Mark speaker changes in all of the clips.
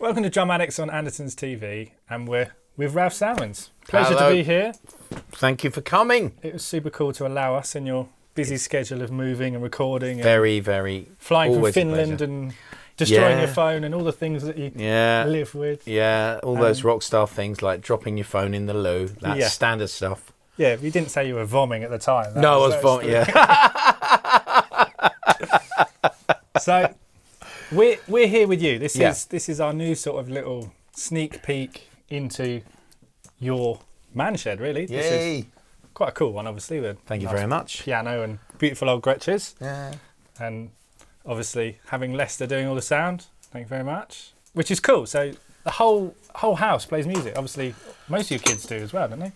Speaker 1: Welcome to Drum Addicts on Andertons TV, and we're with Ralph Salmins. Pleasure
Speaker 2: Hello.
Speaker 1: to be here.
Speaker 2: Thank you for coming.
Speaker 1: It was super cool to allow us in your busy schedule of moving and recording. And
Speaker 2: Very.
Speaker 1: flying from
Speaker 2: always a
Speaker 1: Finland
Speaker 2: pleasure.
Speaker 1: and destroying
Speaker 2: Yeah.
Speaker 1: your phone and all the things that you live with.
Speaker 2: Yeah, all those rock star things like dropping your phone in the loo. That's standard stuff.
Speaker 1: Yeah, you didn't say you were vomiting at the time.
Speaker 2: No, I was vomiting, yeah.
Speaker 1: So we're here with you. This is our new sort of little sneak peek into your man shed, really. This is quite a cool one, obviously. With
Speaker 2: Thank you very much.
Speaker 1: Piano and beautiful old Gretches.
Speaker 2: Yeah.
Speaker 1: And obviously having Lester doing all the sound. Thank you very much. Which is cool. So the whole house plays music. Obviously, most of your kids do as well, don't they?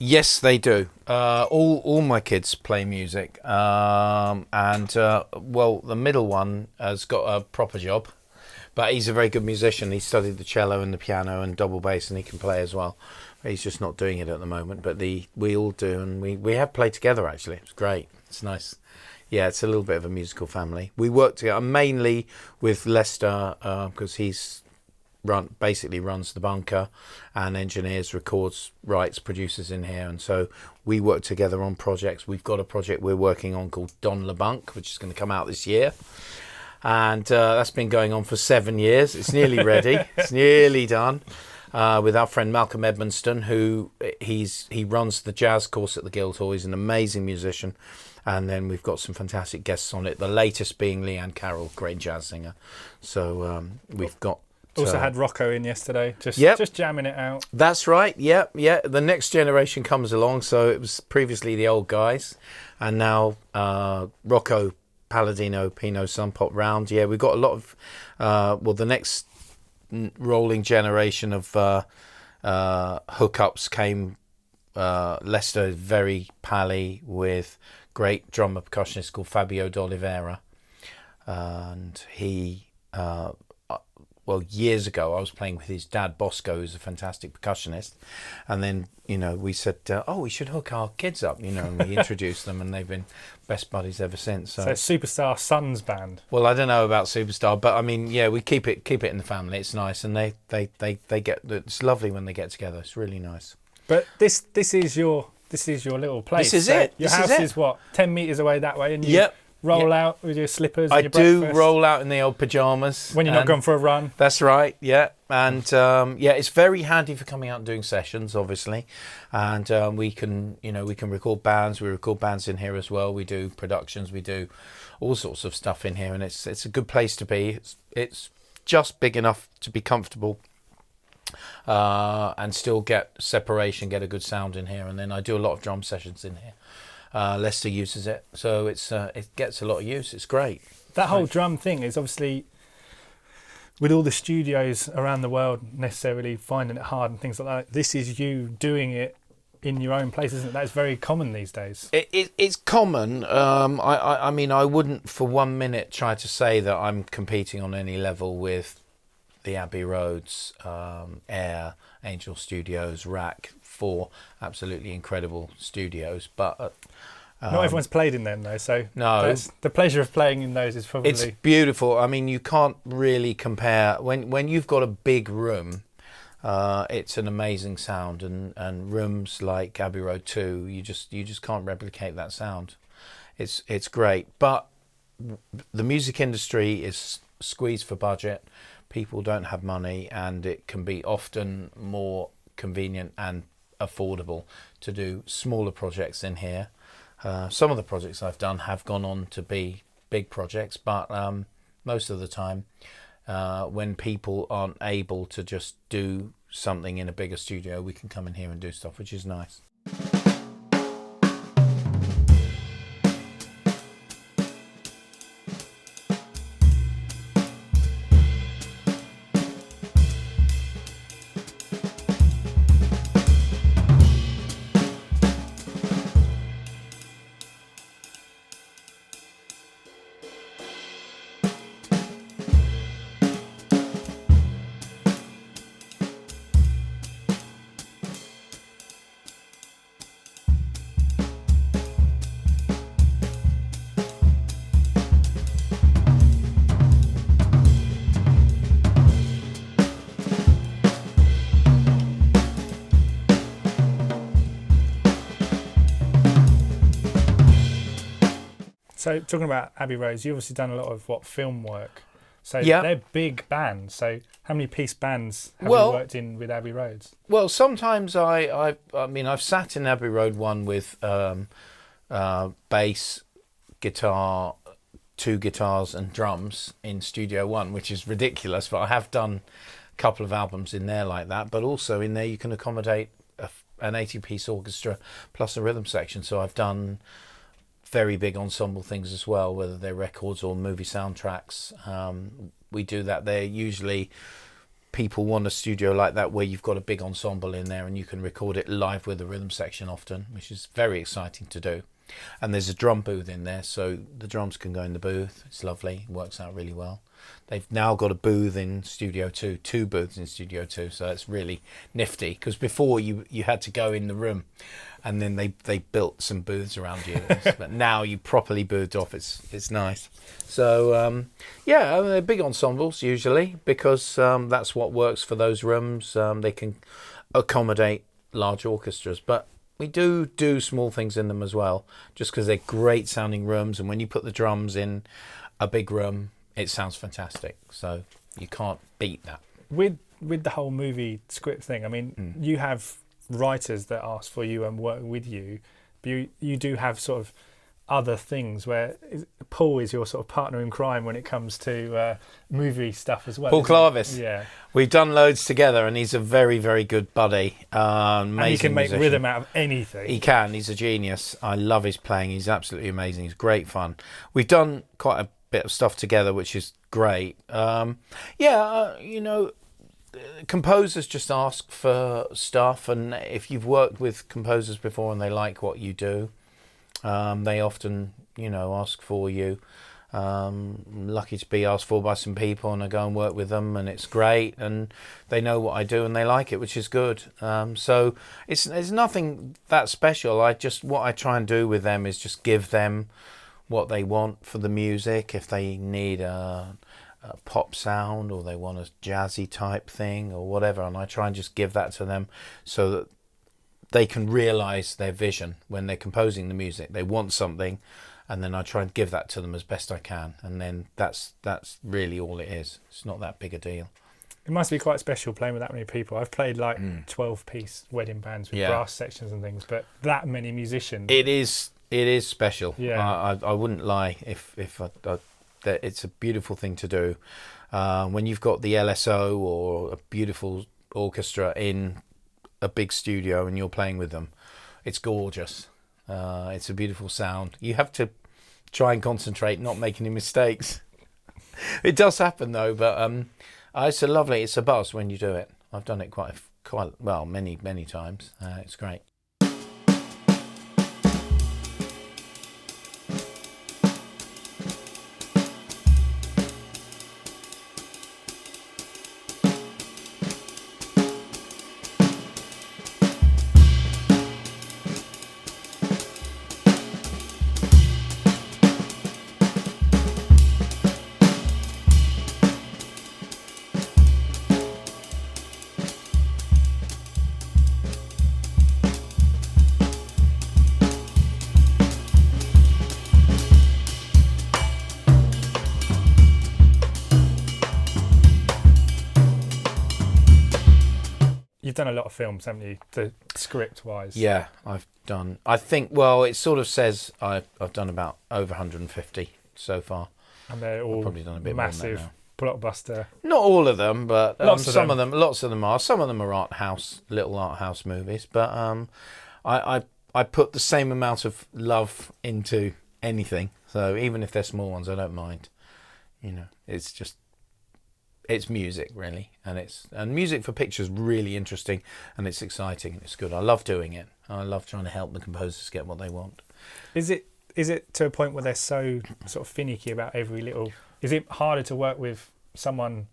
Speaker 2: Yes, they do. All my kids play music, well, the middle one has got a proper job, but he's a very good musician. He studied the cello and the piano and double bass, and he can play as well. He's just not doing it at the moment, but we all do, and we have played together actually. It's great. It's nice. Yeah, it's a little bit of a musical family. We work together mainly with Lester because he's basically runs the bunker and engineers, records, writes, produces in here, and so we work together on projects. We've got a project we're working on called Don LeBunk, which is going to come out this year, and that's been going on for 7 years. It's nearly ready. It's nearly done, with our friend Malcolm Edmonston, who he runs the jazz course at the Guildhall. He's an amazing musician, and then we've got some fantastic guests on it, the latest being Leanne Carroll, great jazz singer. So we've got
Speaker 1: also had Rocco in yesterday, just jamming it out.
Speaker 2: That's right. Yeah. The next generation comes along. So it was previously the old guys, and now Rocco, Palladino, Pino, Sun Pop Round. Yeah, we've got a lot of the next rolling generation of hookups came. Lester is very pally with great drummer percussionist called Fabio D'Oliveira, and he. Years ago, I was playing with his dad, Bosco, who's a fantastic percussionist. And then, we said, we should hook our kids up, and we introduced them, and they've been best buddies ever since. So
Speaker 1: Superstar Sons Band.
Speaker 2: Well, I don't know about Superstar, but I mean, yeah, we keep it in the family. It's nice, and they get. It's lovely when they get together. It's really nice.
Speaker 1: But this is your little place.
Speaker 2: This is it.
Speaker 1: Your house is what, 10 meters away that way, and you.
Speaker 2: Yep.
Speaker 1: Roll out with your slippers.
Speaker 2: I
Speaker 1: and your
Speaker 2: do
Speaker 1: breakfast.
Speaker 2: roll out in the old pajamas
Speaker 1: when you're not going for a run.
Speaker 2: That's right. Yeah, and it's very handy for coming out and doing sessions, obviously, and we can record bands. We record bands in here as well. We do productions. We do all sorts of stuff in here, and it's a good place to be. It's just big enough to be comfortable. And still get separation, get a good sound in here, and then I do a lot of drum sessions in here. Lester uses it, so it gets a lot of use. It's great.
Speaker 1: That whole drum thing is obviously, with all the studios around the world necessarily finding it hard and things like that. This is you doing it in your own place, isn't it? That's very common these days.
Speaker 2: It's common. I mean, I wouldn't for 1 minute try to say that I'm competing on any level with the Abbey Roads, Air, Angel Studios, Rack. 4 absolutely incredible studios, but
Speaker 1: not everyone's played in them though, so
Speaker 2: no,
Speaker 1: the pleasure of playing in those is probably...
Speaker 2: It's beautiful. I mean, you can't really compare when you've got a big room. It's an amazing sound, and rooms like Abbey Road 2, you just can't replicate that sound. It's great, but the music industry is squeezed for budget. People don't have money, and it can be often more convenient and affordable to do smaller projects in here. Some of the projects I've done have gone on to be big projects, but most of the time when people aren't able to just do something in a bigger studio, we can come in here and do stuff, which is nice.
Speaker 1: So talking about Abbey Roads, you've obviously done a lot of film work. So
Speaker 2: Yeah.
Speaker 1: they're big bands. So how many piece bands have you worked in with Abbey Roads?
Speaker 2: Well, sometimes I mean, I've sat in Abbey Road 1 with bass, guitar, 2 guitars and drums in Studio 1, which is ridiculous, but I have done a couple of albums in there like that. But also in there you can accommodate an 80-piece orchestra plus a rhythm section. So I've done very big ensemble things as well, whether they're records or movie soundtracks. We do that. They're usually, people want a studio like that where you've got a big ensemble in there and you can record it live with a rhythm section often, which is very exciting to do. And there's a drum booth in there, so the drums can go in the booth. It's lovely. It works out really well. They've now got a booth in Studio 2, 2 booths in Studio 2, so it's really nifty. Because before you had to go in the room and then they built some booths around you. But now you properly booth off. It's nice. So, they're big ensembles usually because that's what works for those rooms. They can accommodate large orchestras. But we do small things in them as well, just because they're great sounding rooms. And when you put the drums in a big room, it sounds fantastic. So you can't beat that.
Speaker 1: With the whole movie script thing, I mean, you have writers that ask for you and work with you, but you do have sort of other things where Paul is your sort of partner in crime when it comes to movie stuff as well.
Speaker 2: Paul Clarvis.
Speaker 1: Yeah.
Speaker 2: We've done loads together and he's a very, very good buddy.
Speaker 1: And he can make rhythm out of anything.
Speaker 2: He can. He's a genius. I love his playing. He's absolutely amazing. He's great fun. We've done quite a bit of stuff together, which is great. Composers just ask for stuff, and if you've worked with composers before and they like what you do, they often, ask for you. I'm lucky to be asked for by some people, and I go and work with them, and it's great, and they know what I do and they like it, which is good. So it's nothing that special. What I try and do with them is just give them what they want for the music. If they need a pop sound or they want a jazzy type thing or whatever, and I try and just give that to them so that they can realise their vision when they're composing the music. They want something, and then I try and give that to them as best I can, and then that's really all it is. It's not that big a deal.
Speaker 1: It must be quite special playing with that many people. I've played 12-piece wedding bands with brass sections and things, but that many musicians.
Speaker 2: It is special.
Speaker 1: Yeah.
Speaker 2: I wouldn't lie if that it's a beautiful thing to do. When you've got the LSO or a beautiful orchestra in a big studio and you're playing with them, it's gorgeous. It's a beautiful sound. You have to try and concentrate, not make any mistakes. It does happen though, but it's a buzz when you do it. I've done it quite well, many times. It's great.
Speaker 1: You've done a lot of films, haven't you, script-wise?
Speaker 2: Yeah, I've done. I think, well, it sort of says I've done about over 150 so far.
Speaker 1: And they're all
Speaker 2: probably done a bit
Speaker 1: massive
Speaker 2: more
Speaker 1: blockbuster.
Speaker 2: Not all of them, but
Speaker 1: lots of
Speaker 2: them are. Some of them are little art house movies. But I put the same amount of love into anything. So even if they're small ones, I don't mind. It's music really, and music for pictures really interesting, and it's exciting and it's good. I love doing it. I love trying to help the composers get what they want.
Speaker 1: Is it to a point where they're so sort of finicky about every little? Is it harder to work with someone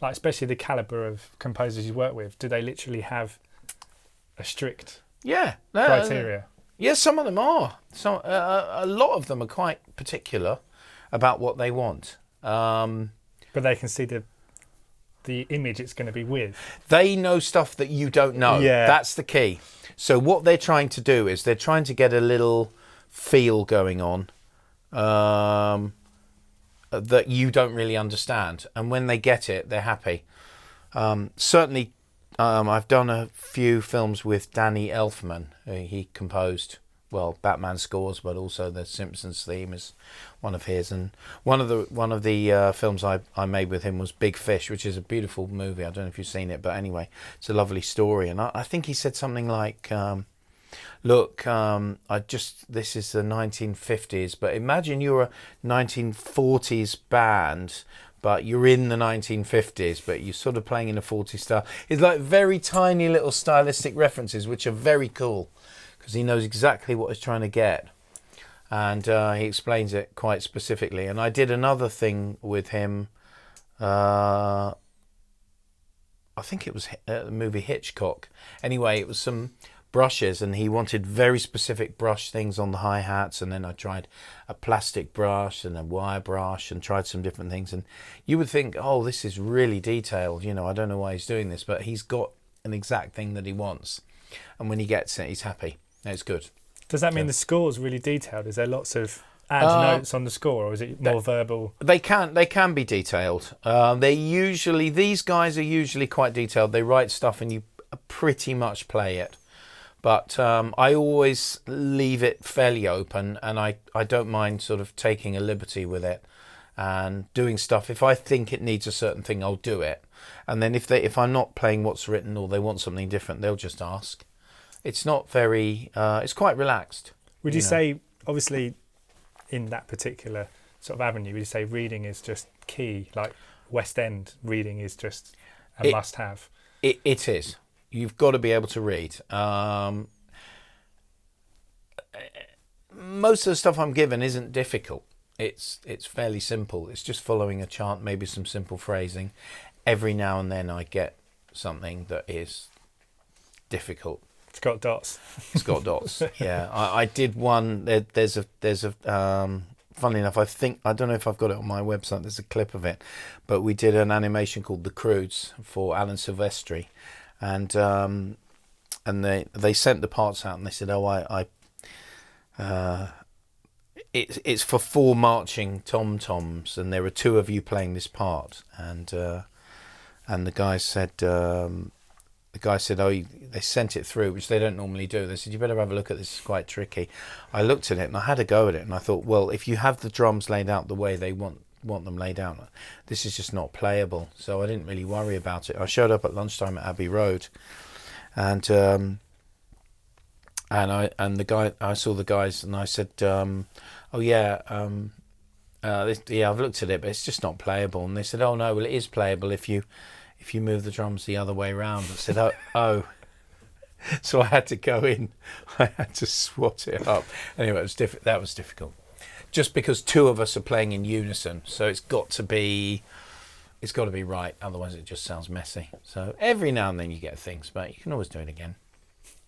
Speaker 1: like, especially the caliber of composers you work with? Do they literally have a strict criteria?
Speaker 2: Yeah, some of them are. A lot of them are quite particular about what they want.
Speaker 1: But they can see the image it's going to be with.
Speaker 2: They know stuff that you don't know.
Speaker 1: Yeah.
Speaker 2: That's the key. So what they're trying to do is they're trying to get a little feel going on that you don't really understand. And when they get it, they're happy. Certainly, I've done a few films with Danny Elfman. He composed, well, Batman scores, but also the Simpsons theme is one of his. And one of the films I made with him was Big Fish, which is a beautiful movie. I don't know if you've seen it, but anyway, it's a lovely story. And I think he said something like, look, this is the 1950s, but imagine you're a 1940s band, but you're in the 1950s, but you're sort of playing in a 40s style. It's like very tiny little stylistic references, which are very cool, because he knows exactly what he's trying to get. And he explains it quite specifically. And I did another thing with him, I think it was the movie Hitchcock. Anyway, it was some brushes, and he wanted very specific brush things on the hi-hats, and then I tried a plastic brush and a wire brush and tried some different things. And you would think, oh, this is really detailed, I don't know why he's doing this, but he's got an exact thing that he wants, and when he gets it, he's happy. It's good.
Speaker 1: Does that mean the score's really detailed? Is there lots of notes on the score, or is it more verbal? They
Speaker 2: can be detailed. These guys are usually quite detailed. They write stuff and you pretty much play it. But I always leave it fairly open, and I don't mind sort of taking a liberty with it and doing stuff. If I think it needs a certain thing, I'll do it. And then if I'm not playing what's written, or they want something different, they'll just ask. It's not very. It's quite relaxed.
Speaker 1: Would you say, obviously, in that particular sort of avenue, would you say reading is just key? Like West End reading is just a must-have.
Speaker 2: It is. You've got to be able to read. Most of the stuff I'm given isn't difficult. It's fairly simple. It's just following a chant, maybe some simple phrasing. Every now and then I get something that is difficult.
Speaker 1: It's got dots.
Speaker 2: It's got dots. Yeah, I did one. There's a. Funnily enough, I don't know if I've got it on my website. There's a clip of it, but we did an animation called The Croods for Alan Silvestri. And they sent the parts out, and they said, it's for 4 marching tom-toms, and there are 2 of you playing this part. And the guy said, they sent it through, which they don't normally do. They said, you better have a look at this. It's quite tricky. I looked at it and I had a go at it, and I thought, well, if you have the drums laid out the way they want them laid out, this is just not playable. So I didn't really worry about it. I showed up at lunchtime at Abbey Road, and I saw the guys, and I said, I've looked at it, but it's just not playable. And they said, oh no, well, it is playable if you move the drums the other way around. I said, oh. So I had to go in, I had to swat it up. Anyway, that was difficult. Just because 2 of us are playing in unison, so it's got to be right. Otherwise, it just sounds messy. So every now and then you get things, but you can always do it again.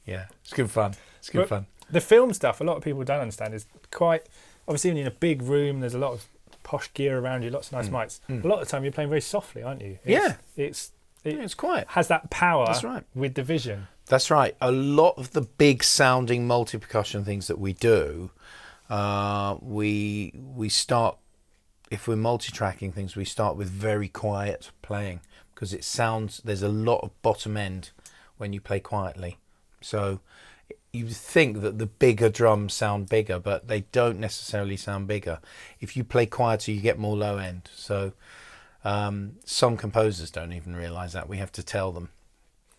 Speaker 2: Yeah, it's good fun. Fun.
Speaker 1: The film stuff, a lot of people don't understand, is quite obviously in a big room. There's a lot of posh gear around you, lots of nice mics. A lot of the time, you're playing very softly, aren't you? It's
Speaker 2: quiet.
Speaker 1: Has that power.
Speaker 2: That's right.
Speaker 1: With the vision.
Speaker 2: That's right. A lot of the big sounding multi percussion things that we do. We start, if we're multi-tracking things, we start with very quiet playing, because there's a lot of bottom end when you play quietly. So you think that the bigger drums sound bigger, but they don't necessarily sound bigger. If you play quieter, you get more low end. So some composers don't even realise that. We have to tell them,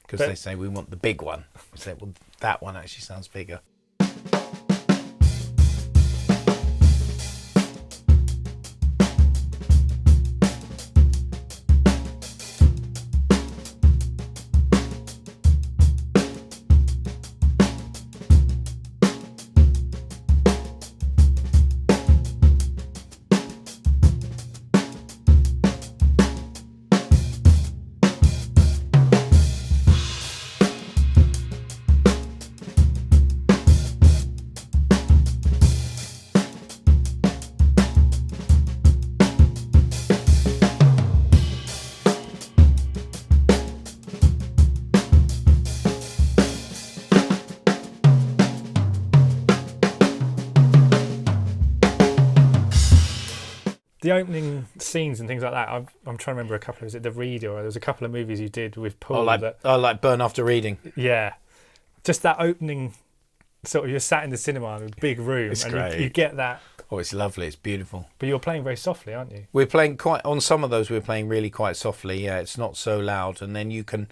Speaker 2: because they say we want the big one. We say, well, that one actually sounds bigger.
Speaker 1: opening scenes and things like that, I'm trying to remember a couple. Was it The Reader? Or there was a couple of movies you did with Paul.
Speaker 2: Like Burn After Reading.
Speaker 1: Yeah, just that opening. Sort of, you're sat in the cinema in a big room,
Speaker 2: It's
Speaker 1: and
Speaker 2: great.
Speaker 1: you get that.
Speaker 2: Oh, it's lovely. It's beautiful.
Speaker 1: But you're playing very softly, aren't you?
Speaker 2: We're playing on some of those. We're playing really quite softly. Yeah, it's not so loud. And then you can.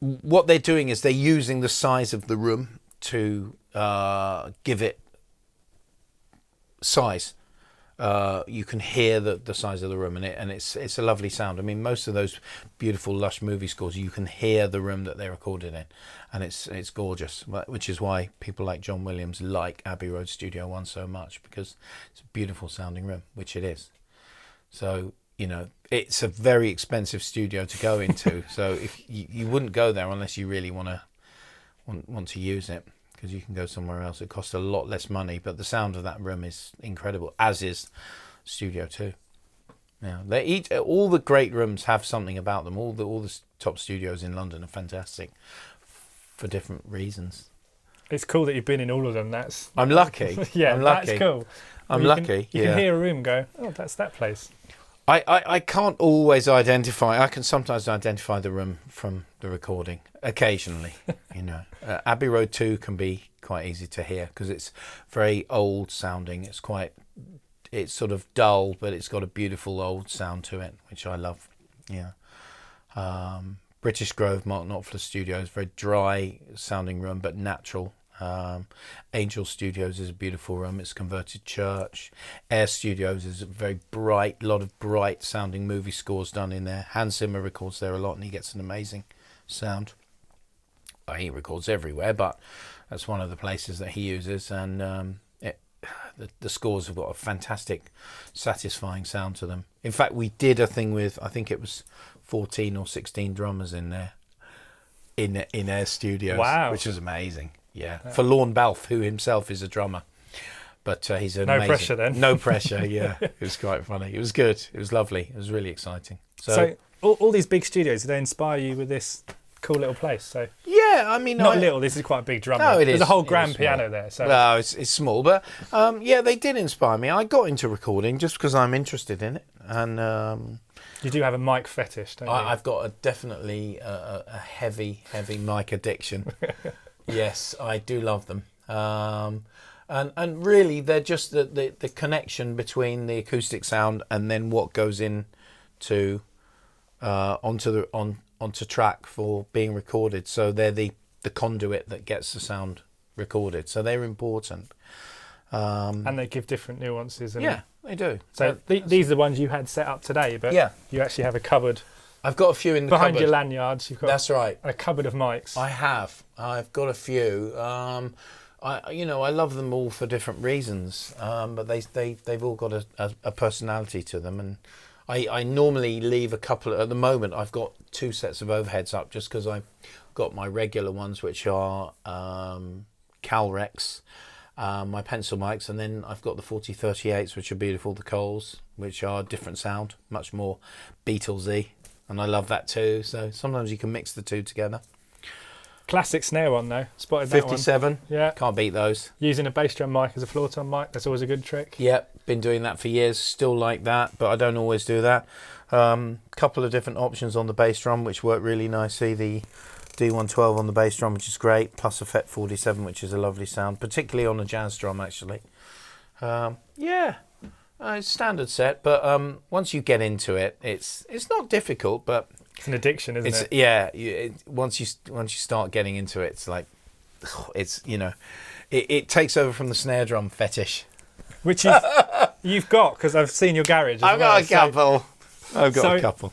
Speaker 2: What they're doing is they're using the size of the room to give it size. You can hear the size of the room, and it's a lovely sound. I mean, most of those beautiful, lush movie scores, you can hear the room that they're recorded in, and it's gorgeous. Which is why people like John Williams like Abbey Road Studio One so much, because it's a beautiful sounding room, which it is. So it's a very expensive studio to go into. So if you wouldn't go there unless you really want to use it. Because you can go somewhere else. It costs a lot less money, but the sound of that room is incredible, as is Studio 2. Yeah, all the great rooms have something about them. All the top studios in London are fantastic for different reasons.
Speaker 1: It's cool that you've been in all of them.
Speaker 2: I'm lucky.
Speaker 1: Yeah,
Speaker 2: I'm lucky.
Speaker 1: That's cool.
Speaker 2: I'm lucky.
Speaker 1: You can hear a room and go, oh, that's that place.
Speaker 2: I can't always identify. I can sometimes identify the room from the recording. Occasionally, Abbey Road 2 can be quite easy to hear because it's very old sounding. It's sort of dull, but it's got a beautiful old sound to it, which I love. Yeah. British Grove, Mark Knopfler Studios, very dry sounding room, but natural. Angel Studios is a beautiful room. It's a converted church. Air Studios is a very bright, lot of bright sounding movie scores done in there. Hans Zimmer records there a lot, and he gets an amazing sound. He records everywhere, but that's one of the places that he uses, and the scores have got a fantastic, satisfying sound to them. In fact, we did a thing with, I think it was 14 or 16 drummers in there, in Air Studios. Wow. Which was amazing. Yeah, for Lorne Balfe, who himself is a drummer, but he's amazing.
Speaker 1: No pressure then.
Speaker 2: No pressure. Yeah, it was quite funny. It was good. It was lovely. It was really exciting.
Speaker 1: So all these big studios, do they inspire you with this cool little place? So
Speaker 2: yeah, I mean,
Speaker 1: not little. This is quite a big drum.
Speaker 2: No, it is.
Speaker 1: There's a whole grand piano there. So
Speaker 2: well, it's small, but yeah, they did inspire me. I got into recording just because I'm interested in it, and
Speaker 1: you do have a mic fetish, don't you?
Speaker 2: I've got definitely a heavy mic addiction. Yes, I do love them. And really, they're just the connection between the acoustic sound and then what goes into onto track for being recorded. So they're the conduit that gets the sound recorded. So they're important.
Speaker 1: And they give different nuances.
Speaker 2: Yeah, they do.
Speaker 1: So these are the ones you had set up today, but you actually have a cupboard.
Speaker 2: I've got a few in the
Speaker 1: behind
Speaker 2: cupboard.
Speaker 1: Your lanyards. You've got
Speaker 2: that's right.
Speaker 1: A cupboard of mics.
Speaker 2: I have. I've got a few. I love them all for different reasons, but they've all got a personality to them, and I normally leave a couple. At the moment, I've got 2 sets of overheads up just because I've got my regular ones, which are Calrex, my pencil mics, and then I've got the 4038s, which are beautiful, the Coles, which are different sound, much more Beatlesy. And I love that too. So sometimes you can mix the two together.
Speaker 1: Classic snare one though. Spotted that
Speaker 2: 57.
Speaker 1: One. Yeah.
Speaker 2: Can't beat those.
Speaker 1: Using a bass drum mic as a floor tom mic. That's always a good trick.
Speaker 2: Yep. Been doing that for years. Still like that, but I don't always do that. Couple of different options on the bass drum, which work really nicely. The D112 on the bass drum, which is great, plus a FET 47, which is a lovely sound, particularly on a jazz drum actually. It's standard set, but once you get into it, it's not difficult, but
Speaker 1: it's an addiction, isn't it?
Speaker 2: Yeah. Once you start getting into it, it's like it takes over from the snare drum fetish,
Speaker 1: which you've got because I've seen your garage.
Speaker 2: I've got a couple. I've got a couple.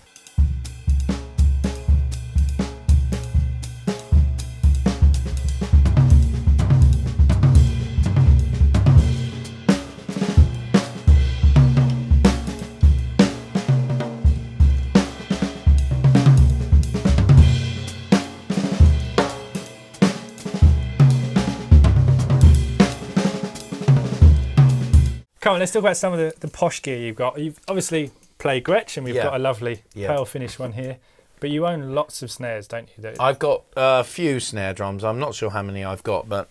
Speaker 1: Come on, let's talk about some of the posh gear you've got. You've obviously played Gretsch, and we've got a lovely pearl finish one here. But you own lots of snares, don't you?
Speaker 2: I've got a few snare drums. I'm not sure how many I've got, but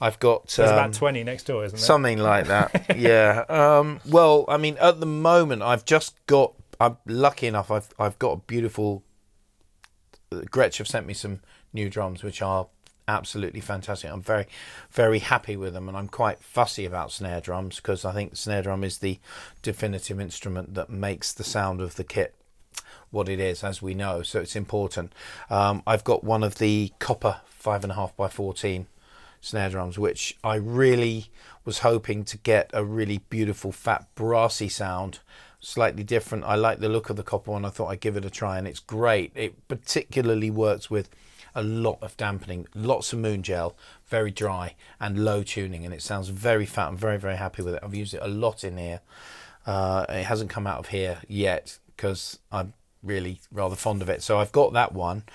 Speaker 2: I've got
Speaker 1: there's about 20 next door, isn't there?
Speaker 2: Something like that. Yeah. Well, I mean, at the moment, I'm lucky enough. I've got a beautiful. Gretsch have sent me some new drums, which are absolutely fantastic. I'm very, very happy with them, and I'm quite fussy about snare drums because I think the snare drum is the definitive instrument that makes the sound of the kit what it is, as we know. So it's important. I've got one of the copper 5.5 by 14 snare drums, which I really was hoping to get a really beautiful fat brassy sound, slightly different. I like the look of the copper one. I thought I'd give it a try, and it's great. It particularly works with a lot of dampening, lots of moon gel, very dry and low tuning, and it sounds very fat. I'm very, very happy with it. I've used it a lot in here. It hasn't come out of here yet because I'm really rather fond of it. So I've got that one.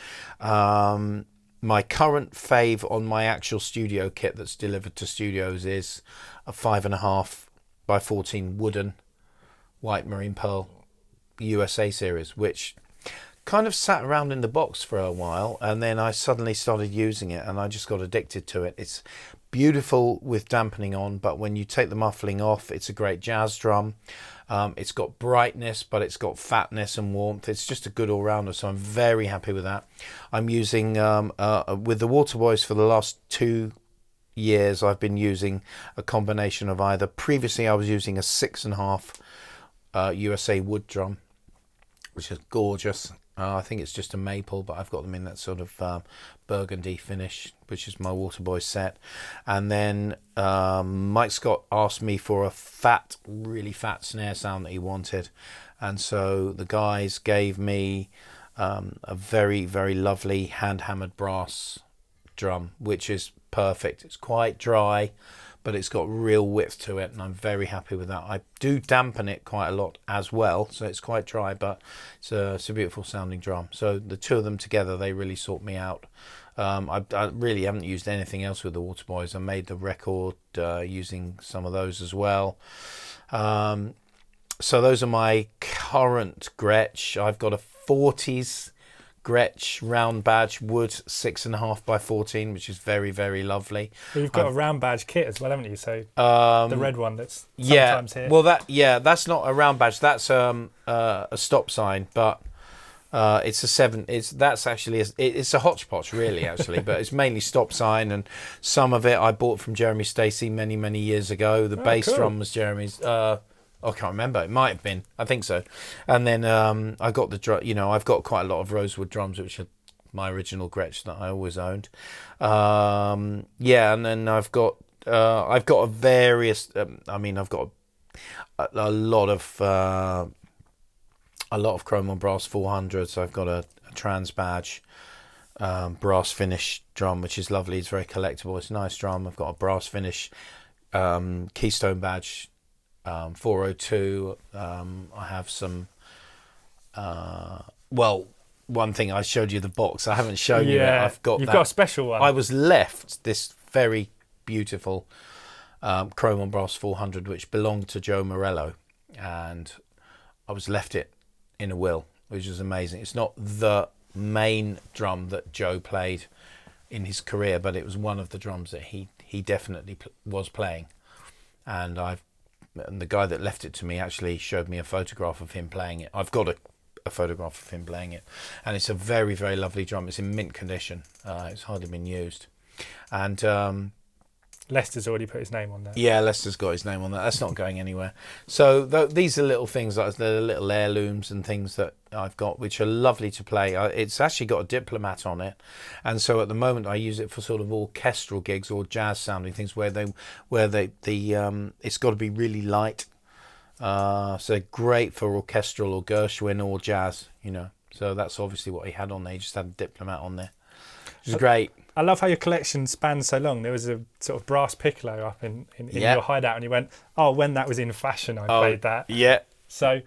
Speaker 2: My current fave on my actual studio kit that's delivered to studios is a 5.5 by 14 wooden white marine pearl USA series, which kind of sat around in the box for a while, and then I suddenly started using it and I just got addicted to it. It's beautiful with dampening on, but when you take the muffling off, it's a great jazz drum. It's got brightness, but it's got fatness and warmth. It's just a good all-rounder, so I'm very happy with that. I'm using, with the Waterboys for the last 2 years, I've been using a combination of either, previously I was using a 6.5 USA wood drum, which is gorgeous. I think it's just a maple, but I've got them in that sort of burgundy finish, which is my Waterboy set. And then Mike Scott asked me for a fat, really fat snare sound that he wanted. And so the guys gave me a very, very lovely hand-hammered brass drum, which is perfect. It's quite dry, but it's got real width to it, and I'm very happy with that. I do dampen it quite a lot as well, so it's quite dry, but it's a beautiful sounding drum. So the two of them together, they really sort me out. I really haven't used anything else with the Waterboys. I made the record using some of those as well. So those are my current Gretsch. I've got a 40s Gretsch round badge wood 6.5 by 14, which is very, very lovely.
Speaker 1: Well, you've got a round badge kit as well, haven't you? So the red one that's sometimes here.
Speaker 2: Well, that's not a round badge. That's a stop sign, but it's a 7. That's actually it's a hodgepodge, really, actually, but it's mainly stop sign, and some of it I bought from Jeremy Stacey many, many years ago. The bass drum was Jeremy's. I can't remember. It might have been. I think so. And then I got I've got quite a lot of rosewood drums, which are my original Gretsch that I always owned. And then I've got a various. I've got a lot of chrome on brass 400s. I've got a trans badge brass finish drum, which is lovely. It's very collectible. It's a nice drum. I've got a brass finish keystone badge. 402. I have some. One thing I showed you the box. I haven't shown you it. I've got.
Speaker 1: You've got a special one.
Speaker 2: I was left this very beautiful chrome on brass 400, which belonged to Joe Morello, and I was left it in a will, which is amazing. It's not the main drum that Joe played in his career, but it was one of the drums that he definitely was playing, and the guy that left it to me actually showed me a photograph of him playing it. I've got a photograph of him playing it, and it's a very, very lovely drum. It's in mint condition. It's hardly been used, and
Speaker 1: Lester's already put his name on there.
Speaker 2: Yeah, Lester's got his name on that. That's not going anywhere. So these are little things, like the little heirlooms and things that I've got, which are lovely to play. It's actually got a diplomat on it, and so at the moment I use it for sort of orchestral gigs or jazz sounding things where it's got to be really light. So great for orchestral or Gershwin or jazz, So that's obviously what he had on there. He just had a diplomat on there, which is great.
Speaker 1: I love how your collection spans so long. There was a sort of brass piccolo up in your hideout, and you went, when that was in fashion, I played that.
Speaker 2: Yeah.
Speaker 1: So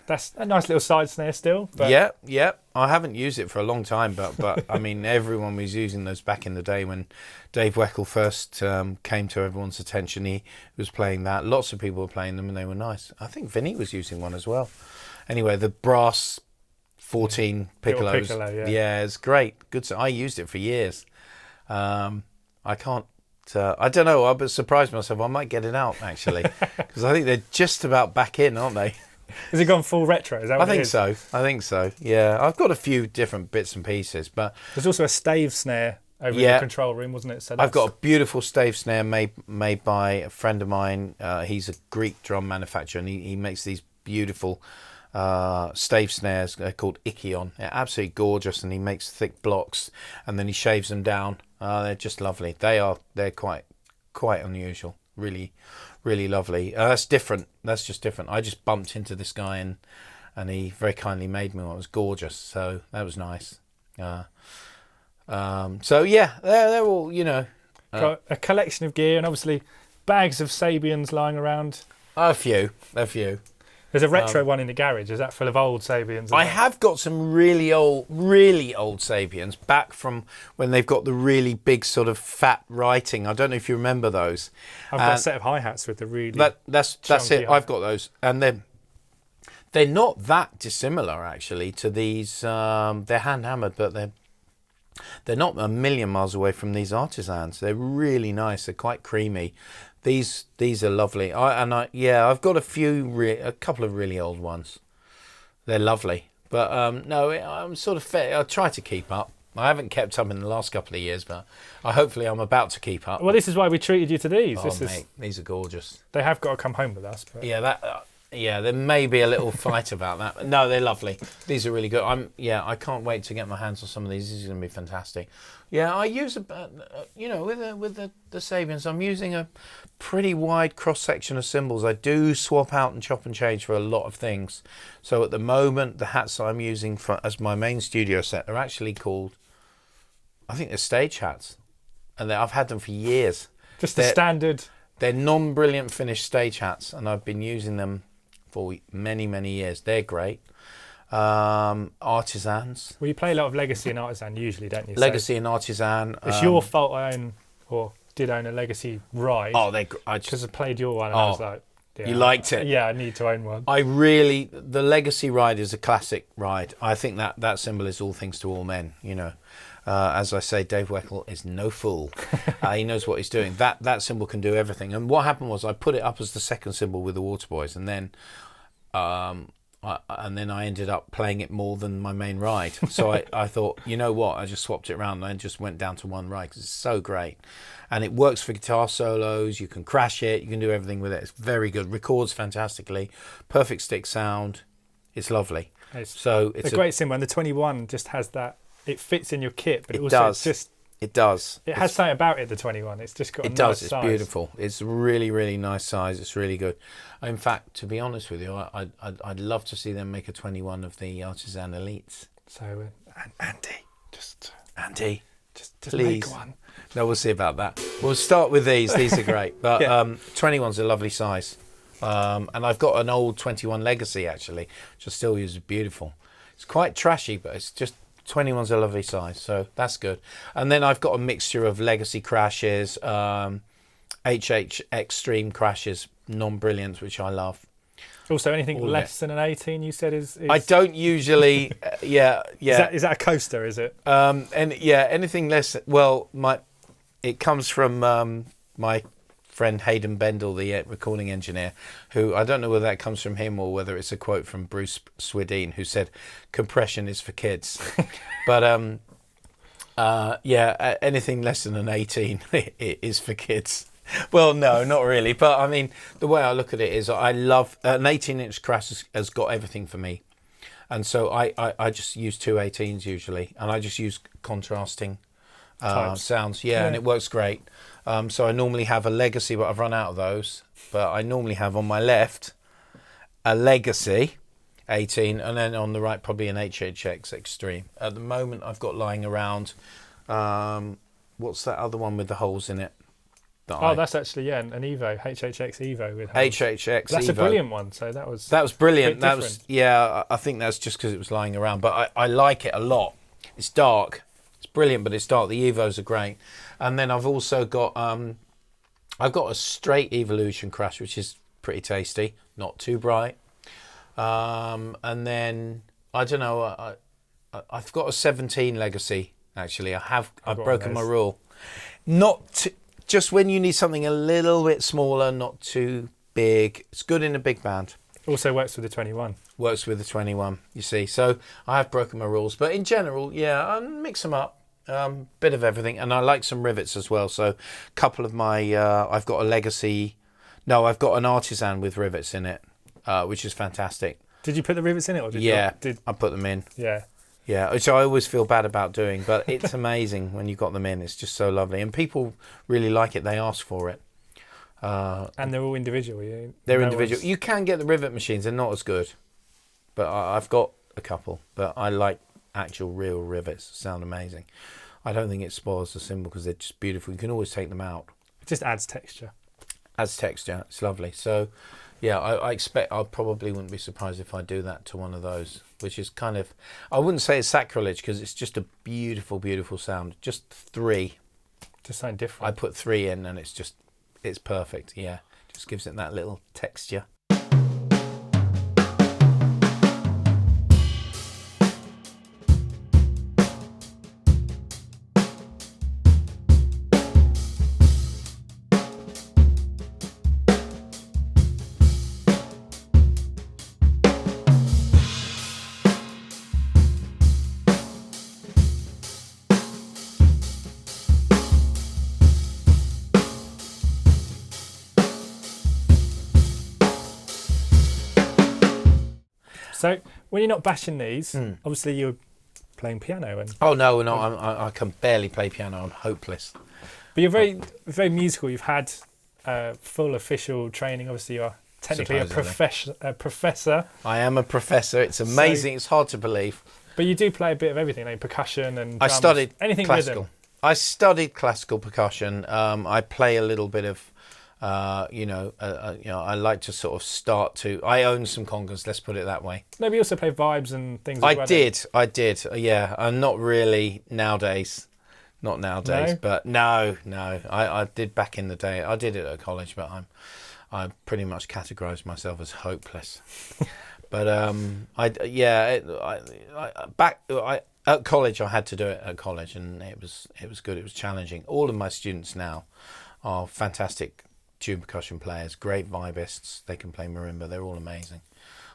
Speaker 1: that's a nice little side snare still. But
Speaker 2: Yeah. I haven't used it for a long time, but I mean, everyone was using those back in the day when Dave Weckl first came to everyone's attention. He was playing that. Lots of people were playing them, and they were nice. I think Vinny was using one as well. Anyway, the brass 14 piccolos.
Speaker 1: Piccolo,
Speaker 2: yeah, it's great. Good. So I used it for years. I can't I don't know. I'll surprise myself. I might get it out actually, because I think they're just about back in, aren't they?
Speaker 1: Has it gone full retro? Is that what
Speaker 2: I
Speaker 1: it
Speaker 2: think
Speaker 1: is?
Speaker 2: so. I think so. Yeah, I've got a few different bits and pieces, but
Speaker 1: there's also a stave snare over in the control room, wasn't it? So
Speaker 2: I've got a beautiful stave snare made by a friend of mine. He's a Greek drum manufacturer, and he makes these beautiful stave snares. They're called Ikion. They're absolutely gorgeous, and he makes thick blocks, and then he shaves them down. They're just lovely. They're quite unusual. Really, really lovely. That's different. That's just different. I just bumped into this guy, and he very kindly made me one. It was gorgeous. So that was nice. So yeah, they're all, you know,
Speaker 1: got a collection of gear, and obviously bags of Sabians lying around.
Speaker 2: A few.
Speaker 1: There's a retro one in the garage. Is that full of old Sabians?
Speaker 2: I have got some really old Sabians back from when they've got the really big sort of fat writing. I don't know if you remember those.
Speaker 1: I've got a set of hi-hats with the really
Speaker 2: that's it. I've got those, and they're not that dissimilar actually to these. They're hand hammered, but they're not a million miles away from these Artisans. They're really nice. They're quite creamy. These are lovely. I've got a couple of really old ones. They're lovely. But no, I'm sort of fair. I try to keep up. I haven't kept up in the last couple of years, but hopefully I'm about to keep up.
Speaker 1: Well, this is why we treated you to these.
Speaker 2: Mate, these are gorgeous.
Speaker 1: They have got to come home with us. But.
Speaker 2: Yeah, there may be a little fight about that. No, they're lovely. These are really good. I can't wait to get my hands on some of these. This is going to be fantastic. Yeah, I use with the Sabians, I'm using a pretty wide cross section of cymbals. I do swap out and chop and change for a lot of things. So at the moment, the hats that I'm using as my main studio set are actually called, I think they're stage hats, and I've had them for years.
Speaker 1: Just the standard.
Speaker 2: They're non-brilliant finished stage hats, and I've been using them for many, many years. They're great. Artisans.
Speaker 1: Well, you play a lot of Legacy and Artisan usually, don't you?
Speaker 2: Legacy and Artisan.
Speaker 1: It's your fault I did own a Legacy ride.
Speaker 2: Oh,
Speaker 1: because I played your one and I was like... Yeah,
Speaker 2: you liked it?
Speaker 1: Yeah, I need to own one.
Speaker 2: The Legacy ride is a classic ride. I think that cymbal is all things to all men, you know. As I say, Dave Weckl is no fool. He knows what he's doing. That cymbal can do everything. And what happened was I put it up as the second cymbal with the Waterboys, and then I ended up playing it more than my main ride. So I thought, you know what? I just swapped it around and I just went down to one ride because it's so great. And it works for guitar solos. You can crash it. You can do everything with it. It's very good. Records fantastically. Perfect stick sound. It's lovely. It's a
Speaker 1: great cymbal. And the 21 just has that. It fits in your kit, but it
Speaker 2: does.
Speaker 1: It has something about it, the 21. It's just got a nice size.
Speaker 2: It's beautiful. It's really, really nice size. It's really good. In fact, to be honest with you, I'd love to see them make a 21 of the Artisan Elites.
Speaker 1: So, Andy,
Speaker 2: please
Speaker 1: make one.
Speaker 2: No, we'll see about that. We'll start with these. These are great. But 21's a lovely size. And I've got an old 21 Legacy, actually, which I still use. Beautiful. It's quite trashy, but it's just... 21's a lovely size, so that's good. And then I've got a mixture of Legacy crashes, HH Extreme crashes, non-brilliants, which I love.
Speaker 1: Also, anything less than an 18, you said is...
Speaker 2: I don't usually... yeah.
Speaker 1: Is that a coaster, is it?
Speaker 2: Anything less... Well, it comes from my friend Hayden Bendel, the recording engineer, who I don't know whether that comes from him or whether it's a quote from Bruce Swedeen, who said compression is for kids. But anything less than an 18 it is for kids. Well, no, not really, but I mean the way I look at it is I love an 18-inch crash has got everything for me, and so I just use two 18s usually, and I just use contrasting sounds, and it works great. So I normally have a Legacy, but I've run out of those. But I normally have on my left a Legacy 18, and then on the right probably an HHX Extreme. At the moment I've got lying around, what's that other one with the holes in it?
Speaker 1: That's actually an Evo, HHX Evo with holes.
Speaker 2: HHX
Speaker 1: That's
Speaker 2: Evo.
Speaker 1: A brilliant one. So that was
Speaker 2: brilliant. I think that's just because it was lying around, but I like it a lot. It's dark. It's brilliant, but it's dark. The Evos are great. And then I've also got I've got a straight Evolution crash, which is pretty tasty, not too bright. And then I don't know, I've got a 17 Legacy actually. I've broken my rule. Not just when you need something a little bit smaller, not too big. It's good in a big band.
Speaker 1: Also works with the 21.
Speaker 2: Works with the 21, you see. So I have broken my rules. But in general, yeah, I mix them up. Bit of everything. And I like some rivets as well. So a couple of my... I've got a Legacy... No, I've got an Artisan with rivets in it, which is fantastic.
Speaker 1: Did you put the rivets in it? Or did
Speaker 2: I put them in.
Speaker 1: Yeah.
Speaker 2: Yeah, which I always feel bad about doing. But it's amazing when you got them in. It's just so lovely. And people really like it. They ask for it.
Speaker 1: And they're all individual. Yeah?
Speaker 2: They're individual. You can get the rivet machines. They're not as good. But I've got a couple. But I like actual real rivets. Sound amazing. I don't think it spoils the cymbal because they're just beautiful. You can always take them out.
Speaker 1: It just adds texture.
Speaker 2: Adds texture. It's lovely. So, yeah, I expect I probably wouldn't be surprised if I do that to one of those, which is kind of... I wouldn't say it's sacrilege because it's just a beautiful, beautiful sound. Just 3.
Speaker 1: Just something different.
Speaker 2: I put 3 in and it's just... It's perfect, yeah. Just gives it that little texture.
Speaker 1: So when you're not bashing these, obviously you're playing piano.
Speaker 2: Oh, no, I can barely play piano. I'm hopeless.
Speaker 1: But you're very, very musical. You've had full official training. Obviously, you're technically a professor.
Speaker 2: I am a professor. It's amazing. It's hard to believe.
Speaker 1: But you do play a bit of everything, like percussion and drums.
Speaker 2: I studied
Speaker 1: anything
Speaker 2: classical.
Speaker 1: rhythm.
Speaker 2: I studied classical percussion. I play a little bit of... I like to sort of start to... I own some congas, let's put it that way.
Speaker 1: No, but you also play vibes and things
Speaker 2: I did. Yeah, I'm not really nowadays. Not nowadays,
Speaker 1: no?
Speaker 2: But no. I did back in the day. I did it at college, but I pretty much categorised myself as hopeless. But at college I had to do it at college, and it was good. It was challenging. All of my students now are fantastic tune percussion players, great vibists. They can play marimba. They're all amazing.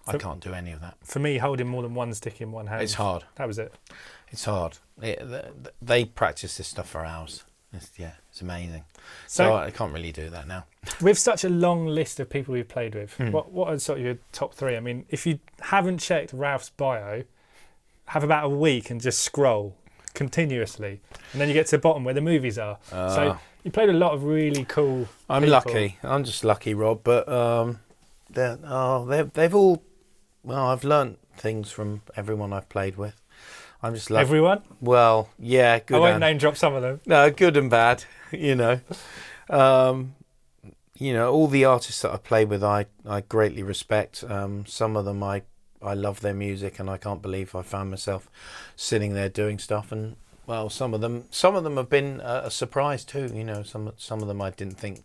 Speaker 2: I can't do any of that.
Speaker 1: For me, holding more than one stick in one hand,
Speaker 2: it's hard.
Speaker 1: That was it.
Speaker 2: It's hard. They practice this stuff for hours. It's amazing. So I can't really do that now.
Speaker 1: With such a long list of people you've played with, what are sort of your top 3? I mean, if you haven't checked Ralph's bio, have about a week and just scroll continuously, and then you get to the bottom where the movies are. So you played a lot of really cool people.
Speaker 2: Lucky. I'm just lucky, Rob. But they've all... Well, I've learnt things from everyone I've played with. I'm just lucky.
Speaker 1: Everyone?
Speaker 2: Well, yeah, good.
Speaker 1: I won't name drop some of them.
Speaker 2: No, good and bad. All the artists that I played with, I greatly respect. Some of them, I love their music, and I can't believe I found myself sitting there doing stuff. And well, some of them have been a surprise too. Some of them I didn't think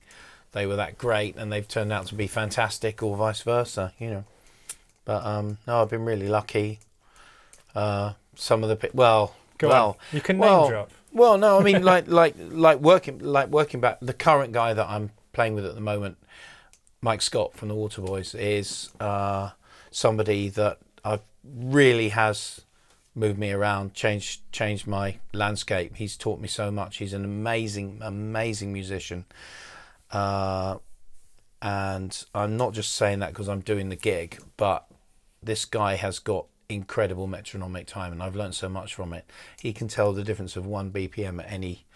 Speaker 2: they were that great, and they've turned out to be fantastic, or vice versa. But no, I've been really lucky. Some of the
Speaker 1: you can name drop.
Speaker 2: Well, no, I mean like working back. The current guy that I'm playing with at the moment, Mike Scott from the Waterboys, is somebody that really has moved me around, changed my landscape. He's taught me so much. He's an amazing musician. And I'm not just saying that because I'm doing the gig, but this guy has got incredible metronomic time, and I've learned so much from it. He can tell the difference of 1 BPM at any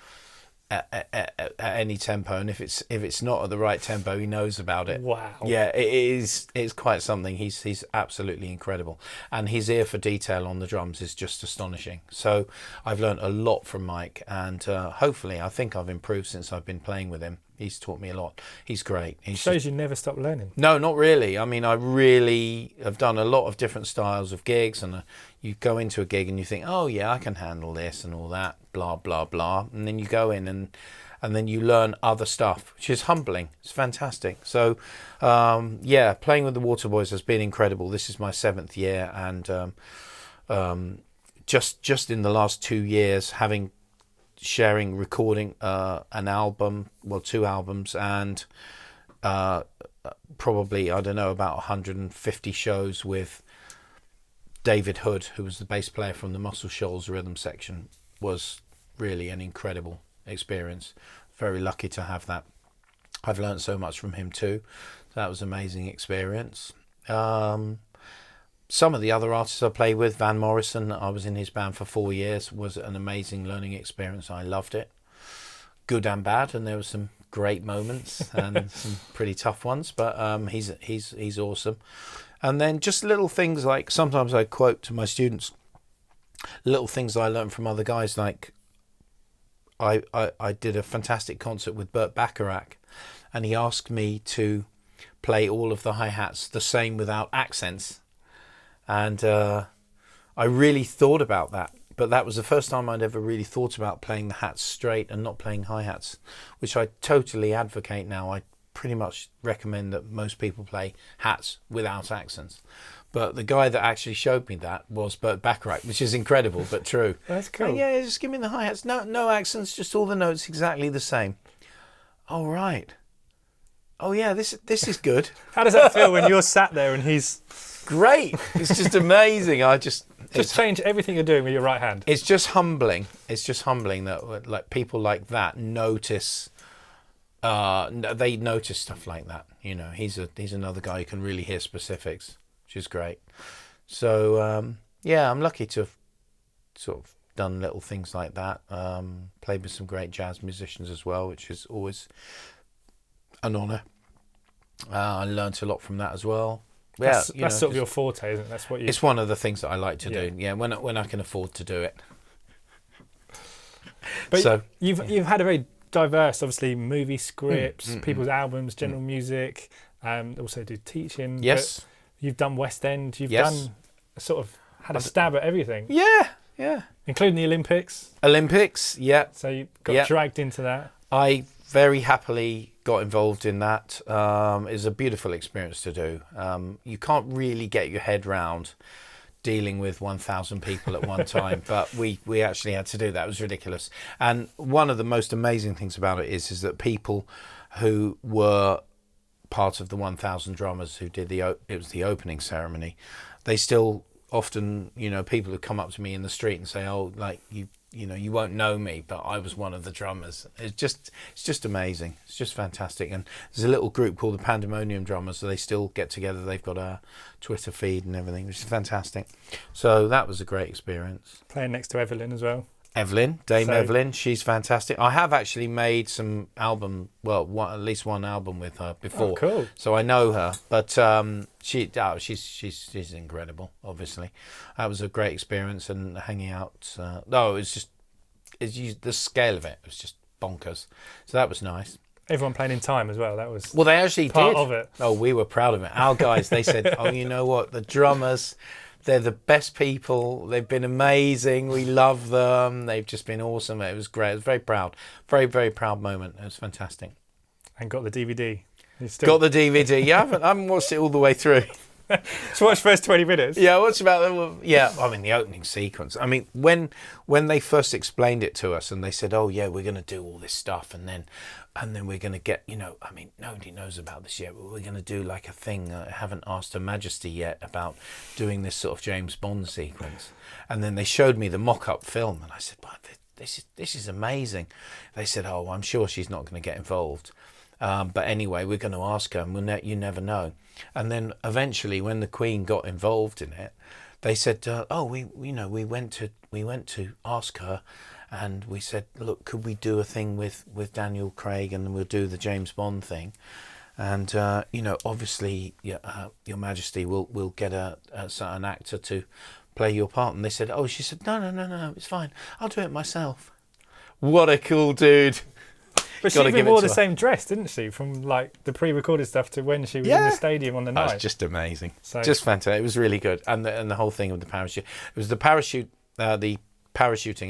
Speaker 2: tempo, and if it's not at the right tempo, he knows about it.
Speaker 1: Wow.
Speaker 2: Yeah, it's quite something. He's absolutely incredible, and his ear for detail on the drums is just astonishing. So I've learned a lot from Mike, and hopefully I think I've improved since I've been playing with him. He's taught me a lot. He's great.
Speaker 1: Shows you never stop learning.
Speaker 2: No, not really. I mean, I really have done a lot of different styles of gigs, and you go into a gig and you think, oh yeah, I can handle this and all that, blah blah blah, and then you go in and then you learn other stuff, which is humbling. It's fantastic. So playing with the Waterboys has been incredible. This is my 7th year, and just in the last 2 years, having sharing recording an album, well, 2 albums, and probably, I don't know, about 150 shows with David Hood, who was the bass player from the Muscle Shoals rhythm section. Was really an incredible experience. Very lucky to have that. I've learned so much from him too. That was an amazing experience. Some of the other artists I played with, Van Morrison, I was in his band for 4 years, was an amazing learning experience. I loved it. Good and bad, and there were some great moments and some pretty tough ones, but he's awesome. And then just little things like, sometimes I quote to my students, little things I learned from other guys, like I did a fantastic concert with Burt Bacharach, and he asked me to play all of the hi-hats the same without accents. And I really thought about that, but that was the first time I'd ever really thought about playing the hats straight and not playing hi-hats, which I totally advocate now. I pretty much recommend that most people play hats without accents. But the guy that actually showed me that was Burt Bacharach, which is incredible, but true.
Speaker 1: That's cool.
Speaker 2: Yeah, just give me the hi-hats. No accents, just all the notes exactly the same. Oh, right. Oh, yeah, this is good.
Speaker 1: How does that feel when you're sat there and he's...
Speaker 2: Great. It's just amazing. Just
Speaker 1: change everything you're doing with your right hand.
Speaker 2: It's just humbling. It's just humbling that like people like that notice. They notice stuff like that. You know, he's another guy who can really hear specifics, which is great. So yeah, I'm lucky to have sort of done little things like that. Played with some great jazz musicians as well, which is always an honour. I learnt a lot from that as well.
Speaker 1: That's sort of your forte, isn't it? That's what you...
Speaker 2: It's one of the things that I like to do. Yeah, when I can afford to do it.
Speaker 1: But so you've had a very diverse, obviously, movie scripts, people's albums, general music. Also do teaching.
Speaker 2: Yes.
Speaker 1: But you've done West End. You've done sort of had a stab at everything.
Speaker 2: Yeah.
Speaker 1: Including the Olympics.
Speaker 2: Yeah.
Speaker 1: So you got dragged into that.
Speaker 2: I very happily got involved in that. It was a beautiful experience to do. You can't really get your head round dealing with 1,000 people at one time, but we actually had to do that. It was ridiculous. And one of the most amazing things about it is that people who were part of the 1,000 drummers who did it was the opening ceremony, they still often, people who come up to me in the street and say, oh, like you won't know me, but I was one of the drummers. It's just amazing. It's just fantastic. And there's a little group called the Pandemonium Drummers, so they still get together. They've got a Twitter feed and everything, which is fantastic. So that was a great experience.
Speaker 1: Playing next to Evelyn as well.
Speaker 2: Dame Evelyn, she's fantastic. I have actually made some at least one album with her before.
Speaker 1: Oh, cool.
Speaker 2: So I know her, but she's incredible. Obviously, that was a great experience, and hanging out. The scale of it was just bonkers. So that was nice.
Speaker 1: Everyone playing in time as well. That was
Speaker 2: they actually
Speaker 1: part
Speaker 2: did.
Speaker 1: of it.
Speaker 2: Oh, we were proud of it. Our guys, they said, oh, you know what, the drummers. They're the best people. They've been amazing. We love them. They've just been awesome. It was great. I was very proud. Very, very proud moment. It was fantastic.
Speaker 1: And got the DVD.
Speaker 2: Got the DVD. Yeah, I haven't watched it all the way through.
Speaker 1: So watch first 20 minutes.
Speaker 2: Yeah, what's about them? Yeah, I mean the opening sequence. I mean when they first explained it to us and they said, "Oh yeah, we're going to do all this stuff and then we're going to get, I mean nobody knows about this yet, but we're going to do like a thing. I haven't asked Her Majesty yet about doing this sort of James Bond sequence." And then they showed me the mock-up film and I said, "Wow, this is amazing." They said, "Oh, I'm sure she's not going to get involved." But anyway, we're going to ask her, and you never know. And then eventually, when the Queen got involved in it, they said, we went to ask her, and we said, look, could we do a thing with Daniel Craig, and we'll do the James Bond thing, and obviously, Your Majesty will get an actor to play your part. And they said, oh, she said, no, it's fine, I'll do it myself. What a cool dude.
Speaker 1: But she even wore the same dress, didn't she? From like the pre-recorded stuff to when she was in the stadium on the night.
Speaker 2: That was just amazing. Just fantastic. It was really good. And the whole thing with the parachute. It was the parachuting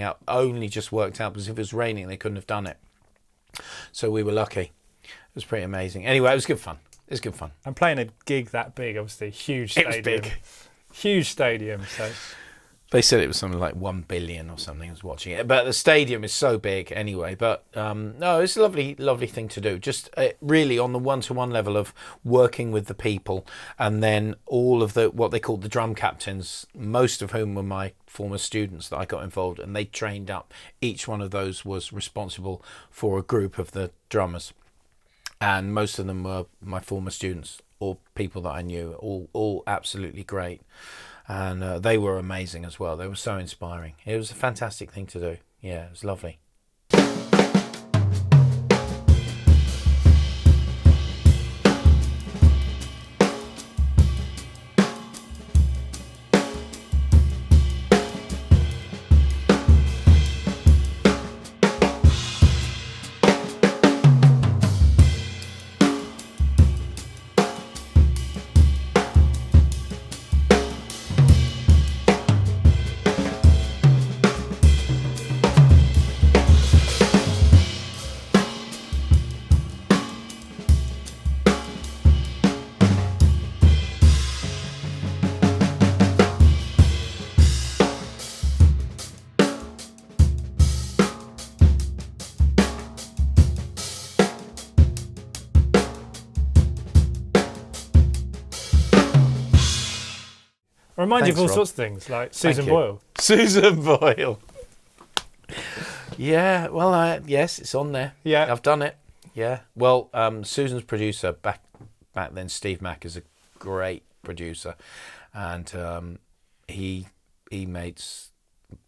Speaker 2: out only just worked out because if it was raining, they couldn't have done it. So we were lucky. It was pretty amazing. Anyway, it was good fun.
Speaker 1: And playing a gig that big, obviously, huge stadium.
Speaker 2: It was big.
Speaker 1: Huge stadium. So
Speaker 2: They said it was something like 1 billion or something was watching it. But the stadium is so big anyway. But no, it's a lovely, lovely thing to do. Just really on the one-to-one level of working with the people, and then all of the what they called the drum captains, most of whom were my former students that I got involved, and they trained up. Each one of those was responsible for a group of the drummers. And most of them were my former students or people that I knew, all absolutely great. And they were amazing as well. They were so inspiring. It was a fantastic thing to do. Yeah, it was lovely.
Speaker 1: Remind you of all
Speaker 2: Rob.
Speaker 1: sorts of things, like Susan
Speaker 2: you.
Speaker 1: Boyle.
Speaker 2: Susan Boyle. Yeah, well, yes, it's on there.
Speaker 1: Yeah.
Speaker 2: I've done it. Yeah. Well, Susan's producer back then, Steve Mack, is a great producer, and he made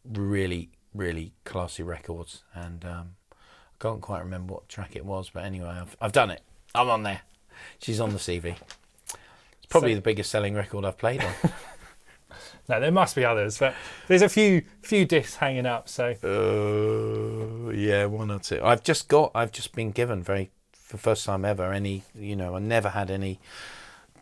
Speaker 2: really, really classy records, and I can't quite remember what track it was, but anyway, I've done it. I'm on there. She's on the CV. It's probably the biggest selling record I've played on.
Speaker 1: No, there must be others, but there's a few discs hanging up. So
Speaker 2: yeah, one or two. I've just been given for the first time ever I never had any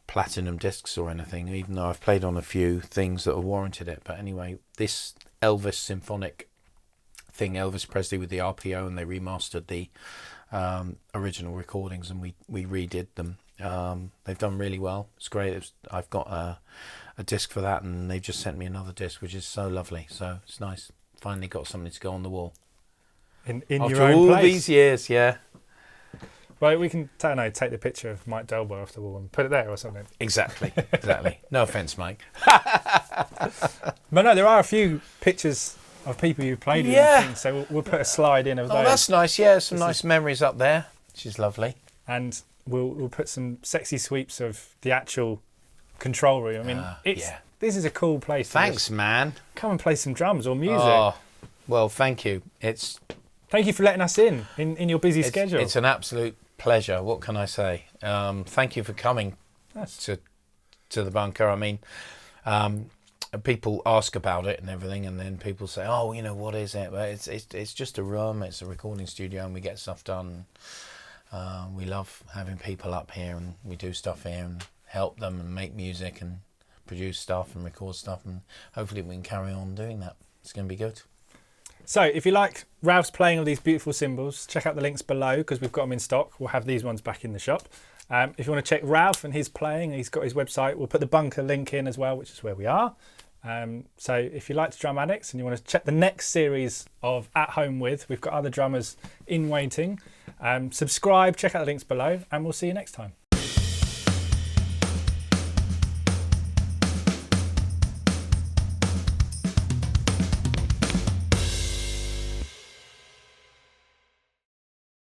Speaker 2: platinum discs or anything, even though I've played on a few things that have warranted it. But anyway, this Elvis symphonic thing, Elvis Presley with the RPO, and they remastered the original recordings, and we redid them. They've done really well. It's great. I've got a disc for that, and they've just sent me another disc, which is so lovely. So it's nice. Finally got something to go on the wall.
Speaker 1: In
Speaker 2: After
Speaker 1: your own
Speaker 2: all
Speaker 1: place.
Speaker 2: these years, yeah.
Speaker 1: Well, we can take the picture of Mike Delboy off the wall and put it there or something.
Speaker 2: Exactly. No offence, Mike.
Speaker 1: But no, there are a few pictures of people you played with.
Speaker 2: Yeah.
Speaker 1: And things, so we'll put a slide in of those.
Speaker 2: Oh, that's nice. Yeah, some nice memories up there, which is lovely.
Speaker 1: And we'll put some sexy sweeps of the actual control room. I mean, this is a cool place.
Speaker 2: Thanks, man.
Speaker 1: Come and play some drums or music.
Speaker 2: Oh, well, thank you.
Speaker 1: Thank you for letting us in your busy schedule.
Speaker 2: It's an absolute pleasure. What can I say? Thank you for coming to the bunker. I mean, people ask about it and everything, and then people say, "Oh, what is it?" But it's just a room. It's a recording studio, and we get stuff done. We love having people up here, and we do stuff here and help them and make music and produce stuff and record stuff, and hopefully we can carry on doing that. It's going to be good.
Speaker 1: So if you like Ralph's playing all these beautiful cymbals, check out the links below because we've got them in stock. We'll have these ones back in the shop. If you want to check Ralph and his playing, he's got his website. We'll put the bunker link in as well, which is where we are. So if you liked Drum Addicts and you want to check the next series of At Home With, we've got other drummers in waiting. Subscribe, check out the links below, and we'll see you next time.